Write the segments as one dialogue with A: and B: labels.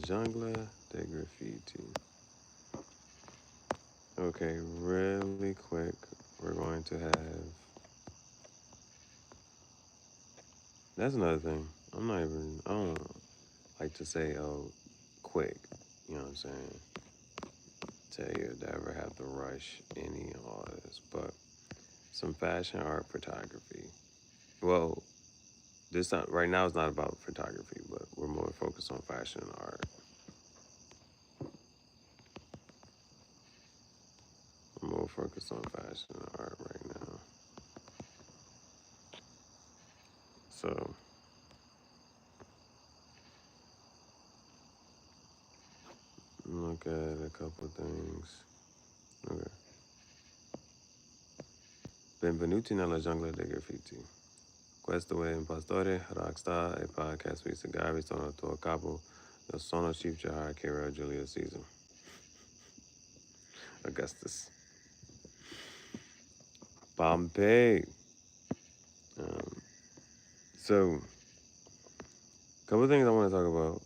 A: jungle de graffiti. Okay, really quick, we're going to have. That's another thing. I'm not even. I don't like to say, oh, quick. You know what I'm saying? Tell you to ever have to rush any of all this, but some fashion art photography. Well, this not right now. It's not about photography, but we're more focused on fashion and art. I'm more focused on fashion and art right now. So look at a couple things. Okay. Benvenuti nella giungla dei graffiti. Questo è Impastore Rockstar, a podcast sui sigari sono il tuo capo. Io sono Chief Gihareh Julius Caesar. Augustus. Pompey. Um, so, a couple of things I want to talk about.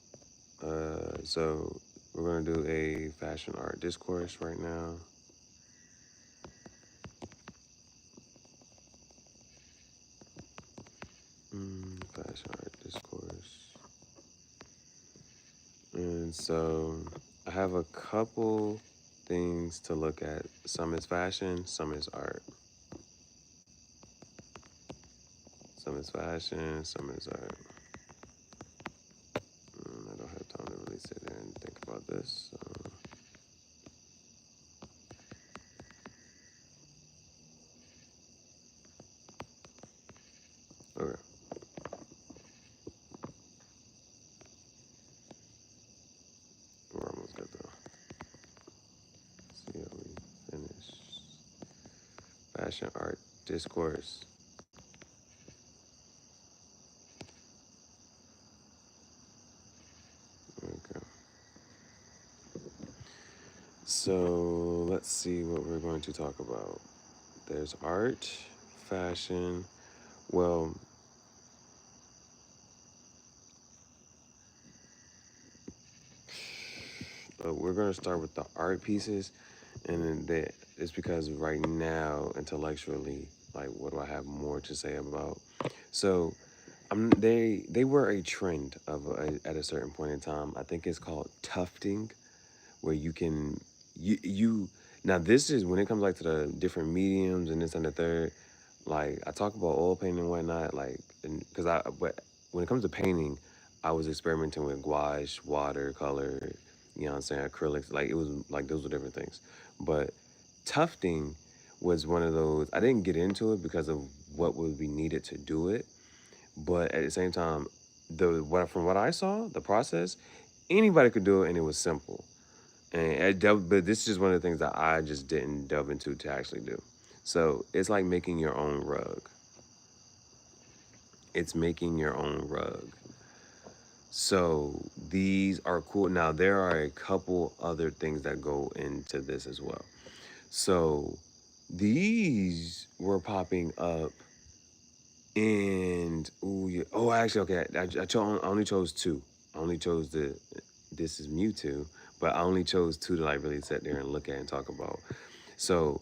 A: So, we're going to do a fashion art discourse right now. Fashion art discourse. And so, I have a couple things to look at. Some is fashion, some is art. Some is fashion, some is art. I don't have time to really sit there and think about this. Okay. We're almost good though. See how we finish. Fashion art discourse. Okay. So let's see what we're going to talk about. There's art, fashion. Well, we're going to start with the art pieces, and then it's because right now, intellectually, like, what do I have more to say about? So, they were a trend at a certain point in time. I think it's called tufting, where you now this is when it comes like to the different mediums and this and the third. Like I talk about oil painting and whatnot, like because but when it comes to painting, I was experimenting with gouache, watercolor, you know what I'm saying, acrylics. Like it was like those were different things, but tufting was one of those. I didn't get into it because of what would be needed to do it, but at the same time, from what I saw, the process, anybody could do it, and it was simple. But this is just one of the things that I just didn't delve into to actually do. So it's like making your own rug. It's making your own rug. So these are cool. Now there are a couple other things that go into this as well. So these were popping up, and actually, okay, I only chose two. I only chose this is Mewtwo, but I only chose two to like really sit there and look at and talk about. So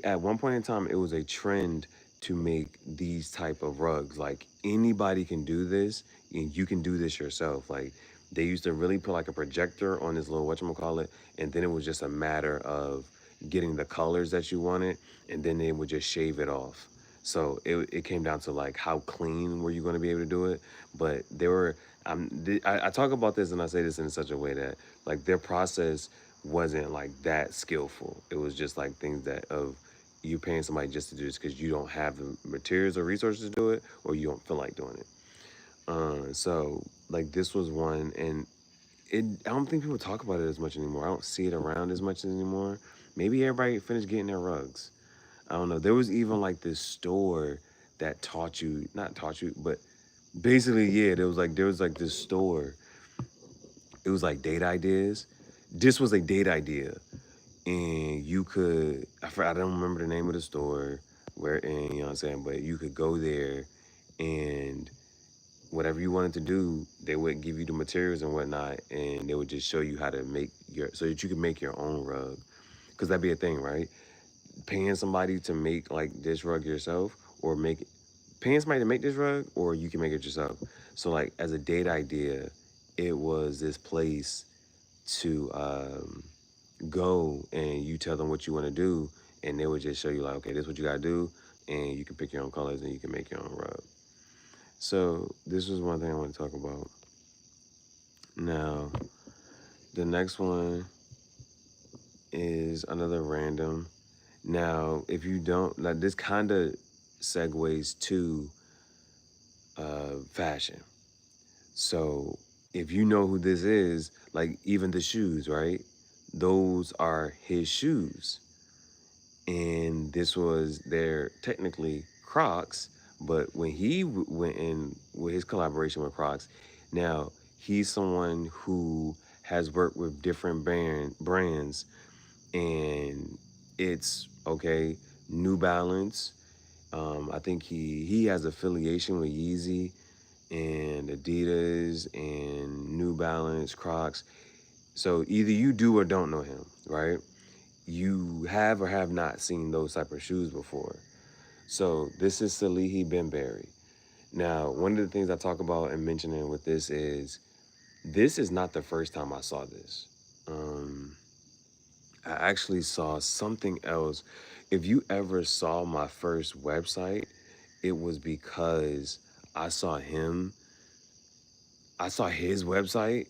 A: at one point in time, it was a trend to make these type of rugs. Like anybody can do this, and you can do this yourself. Like they used to really put like a projector on this little whatchamacallit, and then it was just a matter of getting the colors that you wanted, and then they would just shave it off. So it came down to like how clean were you going to be able to do it. But there were I talk about this and I say this in such a way that like their process wasn't like that skillful. It was just like things that of you paying somebody just to do this because you don't have the materials or resources to do it, or you don't feel like doing it. So like this was one, and I don't think people talk about it as much anymore. I don't see it around as much anymore. Maybe everybody finished getting their rugs. I don't know. There was even like this store that not taught you, but basically, yeah, there was like this store. It was like date ideas. This was a date idea, and you could I don't remember the name of the store where, and you know what I'm saying, but you could go there and whatever you wanted to do, they would give you the materials and whatnot, and they would just show you how to make so that you can make your own rug. Because that'd be a thing, right? Paying somebody to make like this rug yourself, or paying somebody to make this rug, or you can make it yourself. So like as a date idea, it was this place to go, and you tell them what you want to do, and they would just show you like, okay, this is what you gotta do, and you can pick your own colors and you can make your own rug. So this was one thing I want to talk about. Now, the next one is another random. Now, if you don't, like, this kind of segues to fashion. So if you know who this is, like even the shoes, right? Those are his shoes. And this was their technically Crocs, but when he went in with his collaboration with Crocs, now he's someone who has worked with different brands, and it's okay. New Balance. I think he has affiliation with Yeezy and Adidas and New Balance, Crocs. So either you do or don't know him, right? You have or have not seen those type of shoes before. So this is Salihi Benberry. Now, one of the things I talk about and mentioning with this is not the first time I saw this. I actually saw something else. If you ever saw my first website, it was because I saw him. I saw his website,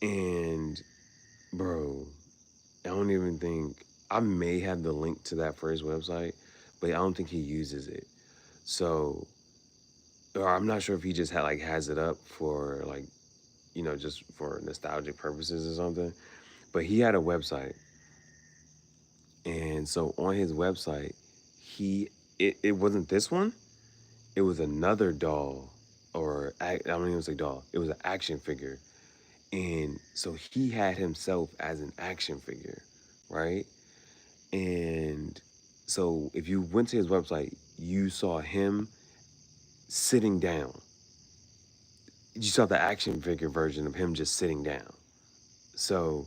A: and bro, I don't even think I may have the link to that first website, but I don't think he uses it. So, or I'm not sure if he just has it up for like, just for nostalgic purposes or something. But he had a website, and so on his website, it wasn't this one. It was another doll, or I don't even say doll. It was an action figure, and so he had himself as an action figure, right? And so if you went to his website, you saw him sitting down. You saw the action figure version of him just sitting down. So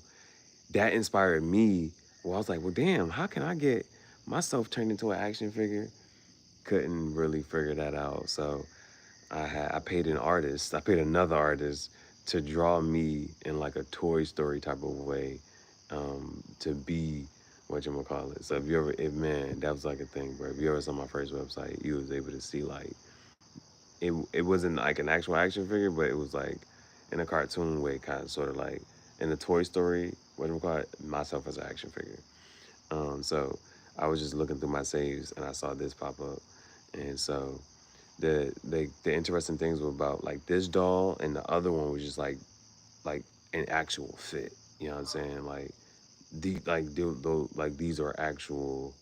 A: that inspired me. Well, I was like, well, damn, how can I get myself turned into an action figure? Couldn't really figure that out. So I paid an artist. I paid another artist to draw me in like a Toy Story type of way, to be whatchamacallit. So man, that was like a thing, bro. If you ever saw my first website, you was able to see like it wasn't like an actual action figure, but it was like in a cartoon way, kind of sort of like in the Toy Story, whatchamacallit, myself as an action figure. So I was just looking through my saves and I saw this pop up, and so the interesting things were about like this doll, and the other one was just like an actual fit. You know what I'm saying? Like these are actual.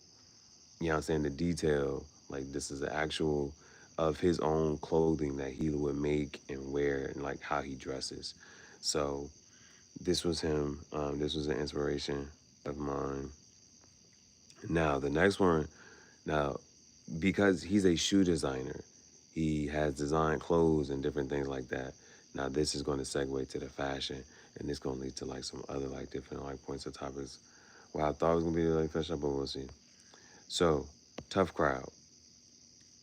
A: You know what I'm saying? The detail, like this is the actual of his own clothing that he would make and wear, and like how he dresses. So this was him. This was an inspiration of mine. Now the next one. Now, because he's a shoe designer, he has designed clothes and different things like that. Now this is going to segue to the fashion, and it's going to lead to like some other like different like points or topics. Well, I thought it was going to be like fashion, but we'll see. So, Tough Crowd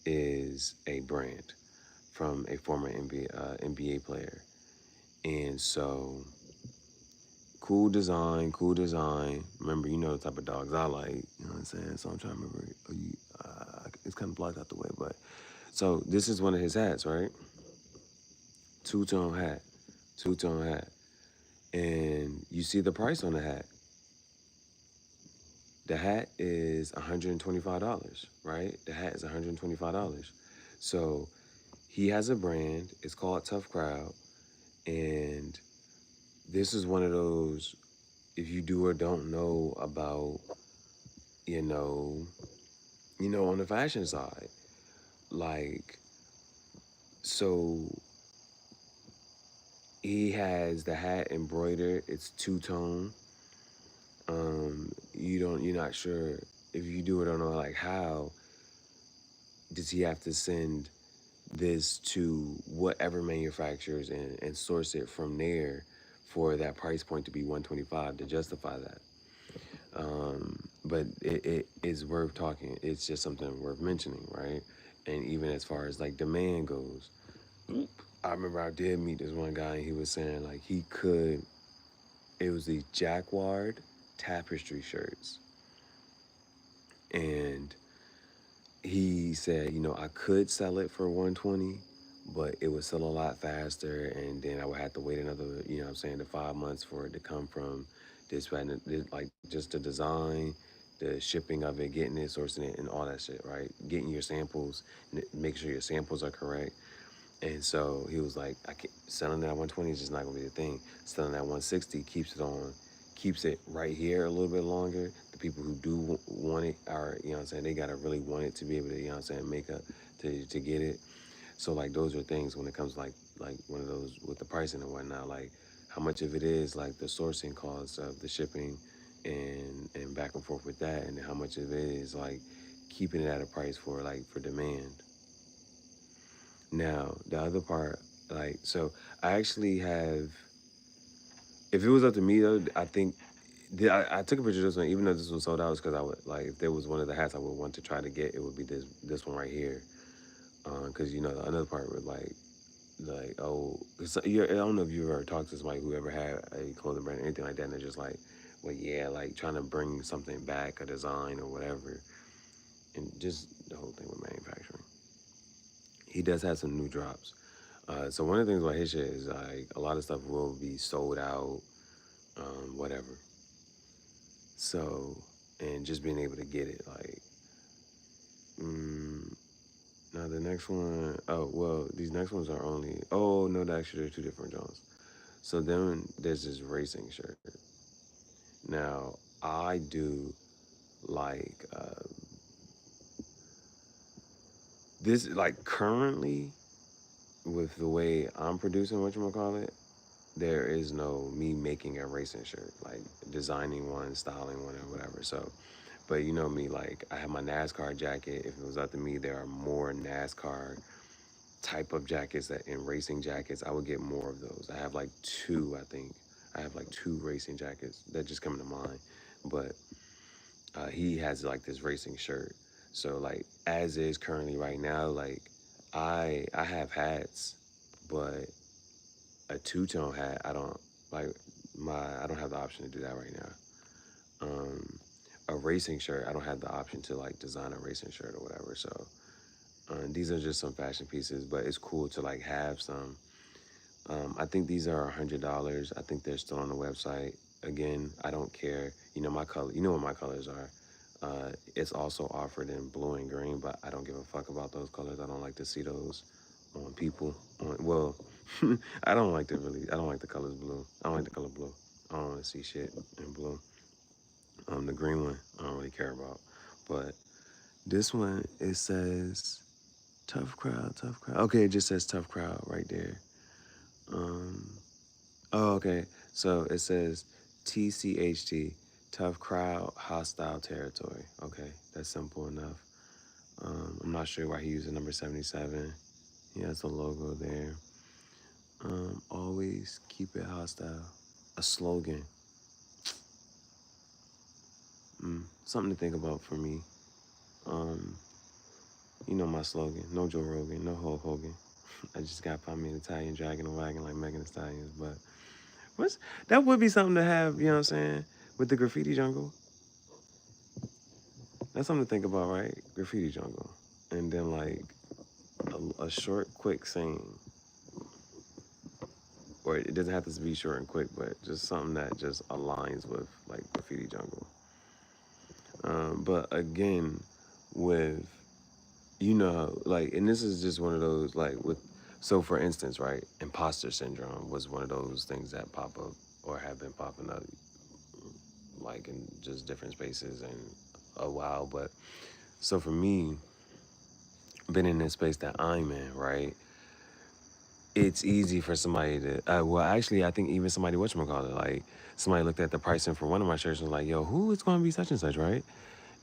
A: is a brand from a former NBA player, and so cool design, cool design. Remember, you know the type of dogs I like. You know what I'm saying? So I'm trying to remember. It's kind of blocked out the way, but so this is one of his hats, right? Two-tone hat, two-tone hat, and you see the price on the hat. The hat is $125, right? The hat is $125. So he has a brand. It's called Tough Crowd, and this is one of those. If you do or don't know about, you know, on the fashion side, like, so he has the hat embroidered. It's two-tone. You're not sure if you do it or not. Like, how does he have to send this to whatever manufacturers and source it from there for that price point to be 125 to justify that. But it is worth talking. It's just something worth mentioning, right? And even as far as like demand goes, I remember I did meet this one guy and he was saying like he could, it was these jacquard tapestry shirts. And he said, I could sell it for 120, but it would sell a lot faster. And then I would have to wait another, what I'm saying, the 5 months for it to come from this, like just the design, the shipping of it, getting it, sourcing it, and all that shit, right? Getting your samples, make sure your samples are correct. And so he was like, I can't, selling that 120 is just not gonna be the thing. Selling that 160 keeps it right here a little bit longer. The people who do want it are, they gotta really want it to be able to, make up to get it. So like those are things when it comes like one of those with the pricing and whatnot, like how much of it is like the sourcing costs of the shipping and back and forth with that, and how much of it is like keeping it at a price for demand. Now, the other part, like, so I actually have, if it was up to me though, I think, I took a picture of this one, even though this one sold out, because I would, like, if there was one of the hats I would want to try to get, it would be this one right here. Because, the another part would, oh, I don't know if you ever talked to somebody who ever had a clothing brand or anything like that, and they're just like, well, yeah, like, trying to bring something back, a design or whatever, and just the whole thing with manufacturing. He does have some new drops. So one of the things about his shit is like a lot of stuff will be sold out, whatever. So, and just being able to get it, like, mm, now the next one, oh well, these next ones are only, oh no, actually they're two different Jones. So then there's this racing shirt. Now I do like this, like currently with the way I'm producing, whatchamacallit, there is no me making a racing shirt, like designing one, styling one, or whatever. So, but you know me, like I have my NASCAR jacket. If it was up to me, there are more NASCAR type of jackets that in racing jackets. I would get more of those. I have like two, I think. I have like two racing jackets that just come to mind. But he has like this racing shirt. So like as is currently right now, like I have hats, but a two-tone hat, like I don't have the option to do that right now. A racing shirt, I don't have the option to like design a racing shirt or whatever. So these are just some fashion pieces, but it's cool to like have some. I think these are $100. I think they're still on the website. Again, I don't care. My color. You know what my colors are. It's also offered in blue and green, but I don't give a fuck about those colors. I don't like to see those on people. Well, I don't like I don't like the colors blue. I don't like the color blue. I don't want to see shit in blue. The green one, I don't really care about. But this one, it says tough crowd, tough crowd. Okay, it just says tough crowd right there. Um, oh, okay. So it says TCHT, tough crowd, hostile territory. Okay, that's simple enough. I'm not sure why he used the number 77. He has the logo there. Always keep it hostile. A slogan. Something to think about for me. Um, my slogan. No Joe Rogan, no Hulk Hogan. I just got to find me an Italian dragon and wagon like Megan Thee Stallions. But that would be something to have, you know what I'm saying, with the graffiti jungle. That's something to think about, right? Graffiti jungle. And then like a short, quick saying. Or it doesn't have to be short and quick, but just something that just aligns with like graffiti jungle. But again, with like, and this is just one of those like so for instance, right, imposter syndrome was one of those things that pop up or have been popping up like in just different spaces and a while. But so for me, been in this space that I'm in, right, it's easy for somebody to well actually I think even somebody whatchamacallit, like somebody looked at the pricing for one of my shirts and was like, yo, who is going to be such and such, right?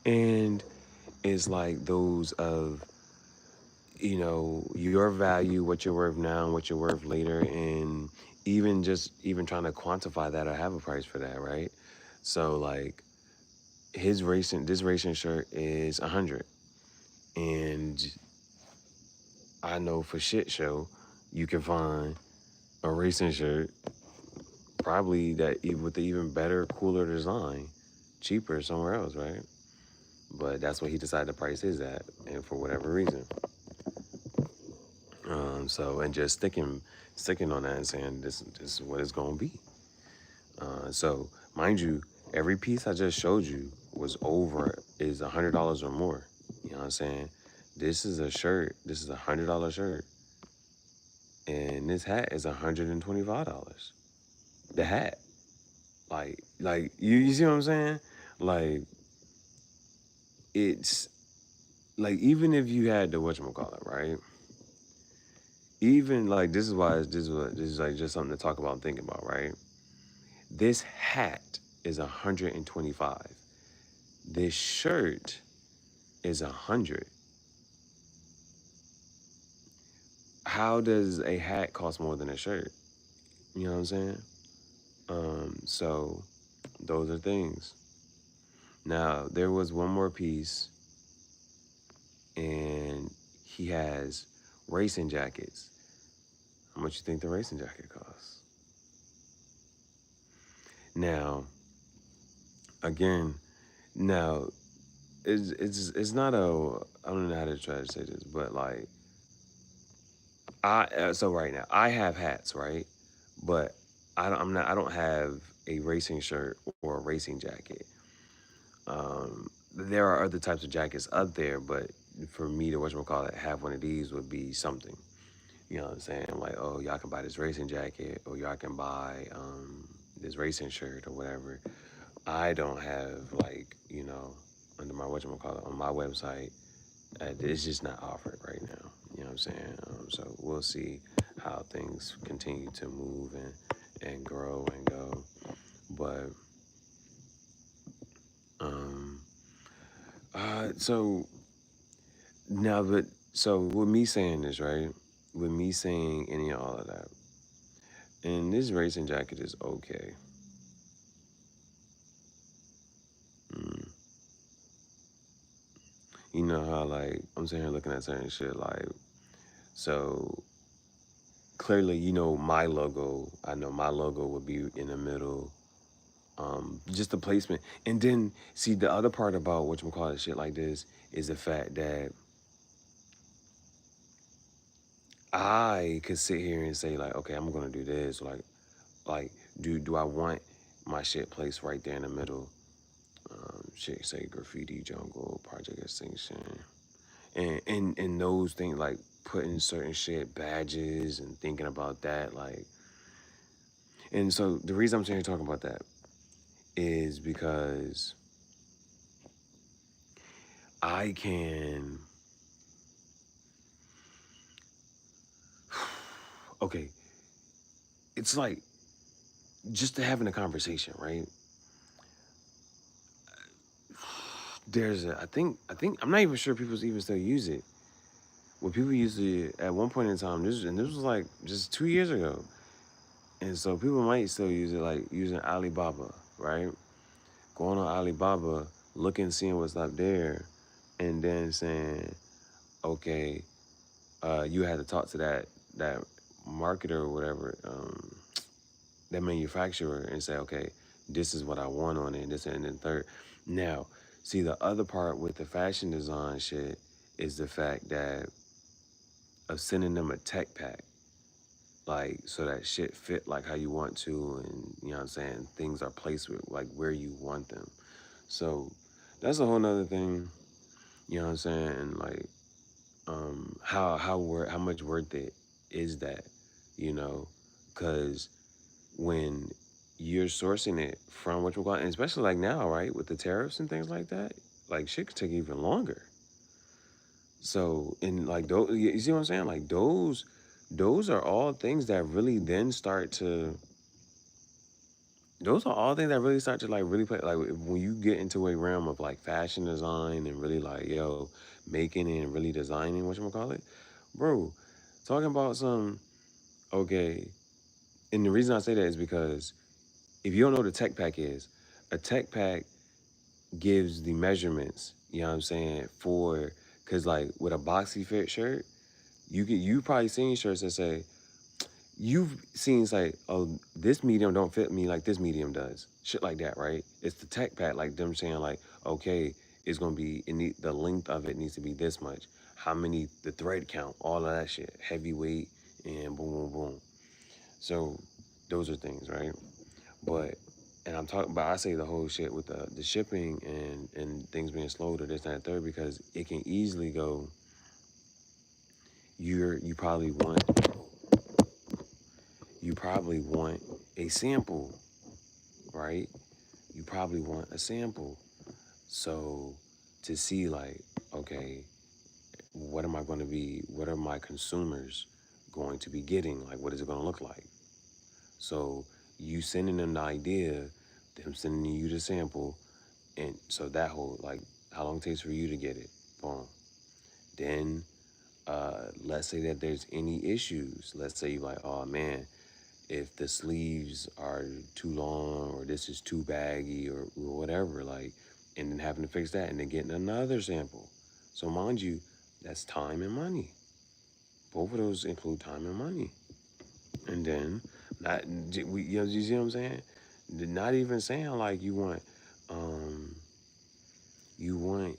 A: And it's like those of your value, what you're worth now and what you're worth later, and even trying to quantify that or have a price for that, right? So like this racing shirt is 100, and I know for shit show you can find a racing shirt probably with the even better, cooler design, cheaper somewhere else, right? But that's what he decided the price is at, and for whatever reason. So and just sticking on that and saying this is what it's gonna be. So mind you, every piece I just showed you is $100 or more. You know what I'm saying? This is a shirt. This is $100 shirt, and this hat is $125. The hat, you see what I'm saying? Like it's like even if you had the whatchamacallit, right? Even like this is like just something to talk about and think about, right? This hat is 125. This shirt is 100. How does a hat cost more than a shirt? You know what I'm saying? So those are things. Now there was one more piece, and he has racing jackets. How much you think the racing jacket costs? Now, again, now it's not I don't know how to try to say this, but like so right now I have hats, right? But I don't have a racing shirt or a racing jacket. There are other types of jackets out there, but for me to whatchamacallit have one of these would be something. You know what I'm saying? Like, oh, y'all can buy this racing jacket, or y'all can buy this racing shirt or whatever. I don't have like, under my whatchamacallit on my website. It's just not offered right now. You know what I'm saying? So we'll see how things continue to move and grow and go. But so now, so with me saying this, right? With me saying any of all of that, and this racing jacket is okay. You know how like I'm sitting here looking at certain shit like so clearly my logo. I know my logo would be in the middle. Just the placement, and then see the other part about whatchamacallit shit like this is the fact that I could sit here and say like, okay, I'm gonna do this. Like, do I want my shit placed right there in the middle? Shit, say graffiti jungle, project extinction, and those things like putting certain shit badges and thinking about that like, and so the reason I'm sitting here talking about that is because I can. Okay, it's like just to having a conversation, right? I think I'm not even sure people even still use it. What people used to at one point in time, this was like just 2 years ago, and so people might still use it, like using Alibaba, right? Going on Alibaba, looking, seeing what's up there, and then saying, okay, you had to talk to that marketer or whatever, that manufacturer, and say, okay, this is what I want on it, this and then third. Now, see the other part with the fashion design shit is the fact that of sending them a tech pack, like so that shit fit like how you want to, and you know what I'm saying, things are placed with like where you want them. So that's a whole nother thing, you know what I'm saying, and like how much worth it is that, you know, because when you're sourcing it from what you got, and especially like now, right, with the tariffs and things like that, like shit could take even longer. So, and like those, you see what I'm saying? Like those are all things that really then start to. Those are all things that really start to like really play. Like when you get into a realm of like fashion design and really like making it and really designing what you call it. bro. Talking about some okay, and the reason I say that is because if you don't know what a tech pack is, a tech pack gives the measurements. You know what I'm saying? For because like with a boxy fit shirt, you probably seen shirts that say you've seen it's like, oh, this medium don't fit me like this medium does. Shit like that, right? It's the tech pad, like them saying like, okay, it's gonna be the length of it needs to be this much. How many the thread count, all of that shit, heavyweight and boom, boom, boom. So those are things, right? But and I'm talking about I say the whole shit with the shipping and things being slow to this, that, and third because it can easily go. You probably want a sample, right? You probably want a sample. So to see like, okay, what are my consumers going to be getting? Like what is it gonna look like? So you sending them the idea, them sending you the sample, and so that whole like how long it takes for you to get it. Boom. Then let's say that there's any issues. Let's say you like, oh man, if the sleeves are too long or this is too baggy or whatever, like, and then having to fix that and then getting another sample. So mind you, that's time and money. Both of those include time and money. And then not you see what I'm saying? Not even saying like um you want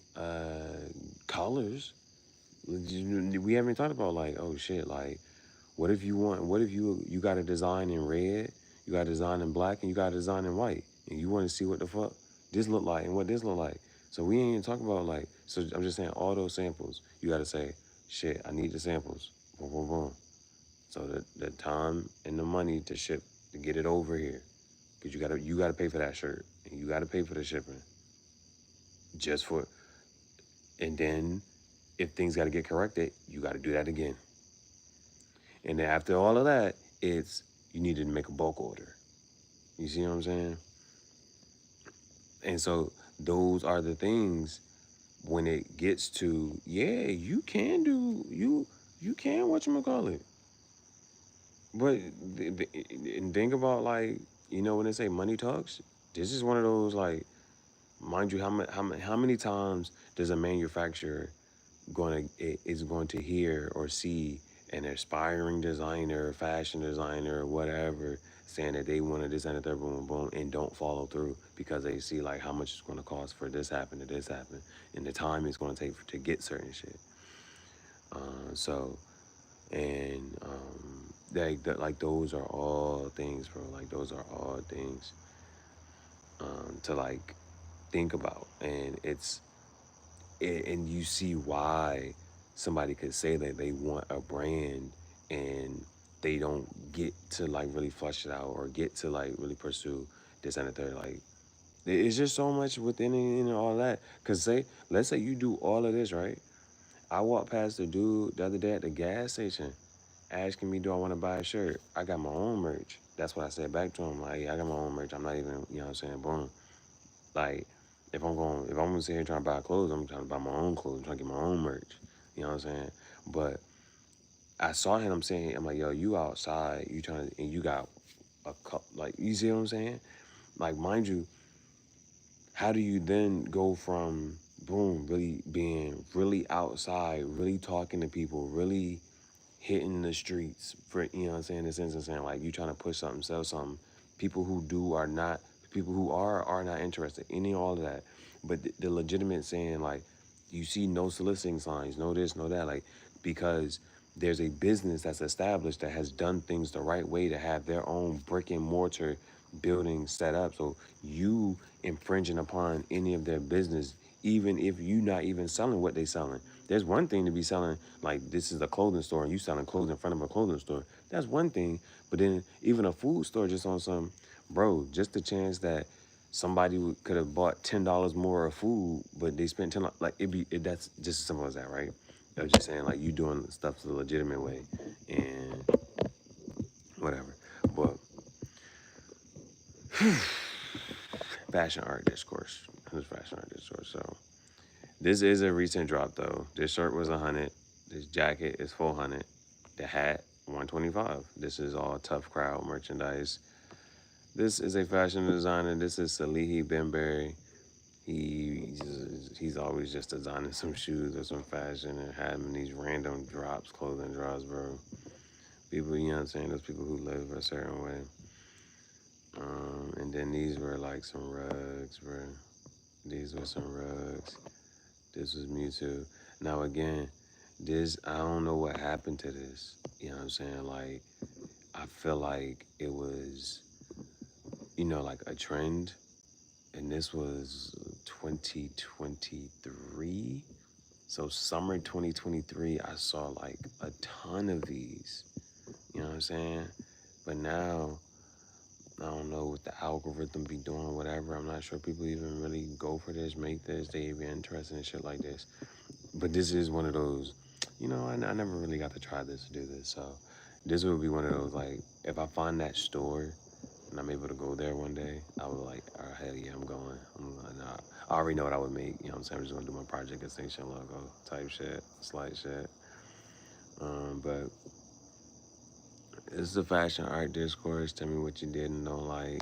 A: colors. We haven't talked about like, oh shit, like what if you got a design in red, you got a design in black, and you got a design in white, and you want to see what the fuck this look like and what this look like. So we ain't even talking about like, so I'm just saying all those samples, you got to say, shit, I need the samples. Boom, boom, boom. So the time and the money to ship, to get it over here. Because you gotta pay for that shirt. And you gotta pay for the shipping. Just for, and then if things gotta get corrected, you gotta do that again. And then after all of that, it's you need to make a bulk order. You see what I'm saying? And so those are the things when it gets to, yeah, you can whatchamacallit. But and think about like, when they say money talks, this is one of those like, mind you, how many times does a manufacturer is going to hear or see an aspiring designer, fashion designer, whatever, saying that they wanted this and that, boom, boom, boom, and don't follow through because they see like how much it's going to cost for this happen to this happen, and the time it's going to take to get certain shit. So, and like those are all things, bro. Like those are all things to like think about, and and you see why somebody could say that they want a brand and they don't get to like really flush it out or get to like really pursue this and the third. Like it's just so much within it and all that. Cause let's say you do all of this, right? I walked past the dude the other day at the gas station asking me, do I want to buy a shirt? I got my own merch. That's what I said back to him. Like, yeah, I got my own merch. I'm not even, you know what I'm saying? Boom. Like, if I'm gonna sit here trying to buy clothes, I'm trying to buy my own clothes. I'm trying to get my own merch. You know what I'm saying? But I saw him. I'm like, yo, you outside? You trying to, and you got a cup? Like, you see what I'm saying? Like, mind you, how do you then go from boom, really being really outside, really talking to people, really hitting the streets for, you know what I'm saying, in the sense of saying like you trying to push something, sell something. People who do are not, people who are not interested in any all of that. But the legitimate saying like you see no soliciting signs, no this, no that, like because there's a business that's established that has done things the right way to have their own brick and mortar building set up. So you infringing upon any of their business, even if you not even selling what they selling. There's one thing to be selling, like this is a clothing store and you selling clothes in front of a clothing store. That's one thing. But then even a food store just on some, bro, just the chance that somebody could have bought $10 more of food, but they spent $10, like that's just as simple as that, right? I was just saying like you doing stuff the legitimate way and whatever. But fashion art discourse. This fashion art discourse. So this is a recent drop though. This shirt was 100. This jacket is 400. The hat 125. This is all Tough Crowd merchandise. This is a fashion designer. This is Salihi Benberry. He's always just designing some shoes or some fashion and having these random drops, clothing drops, bro. People, you know what I'm saying? Those people who live a certain way. And then these were like some rugs, bro. These were some rugs. This was Mewtwo. Now again, this, I don't know what happened to this. You know what I'm saying? Like, I feel like it was, like a trend. And this was 2023. So summer 2023, I saw like a ton of these. You know what I'm saying? But now, I don't know what the algorithm be doing, whatever. I'm not sure people even really go for this, make this. They even interested in shit like this. But this is one of those, I never really got to try this, do this. So this would be one of those, like, if I find that store and I'm able to go there one day, I was like, all right, hell yeah, I'm going. I already know what I would make. You know what I'm saying? I'm just going to do my Project Extinction logo type shit, slight shit. But it's the fashion art discourse. Tell me what you did and don't like.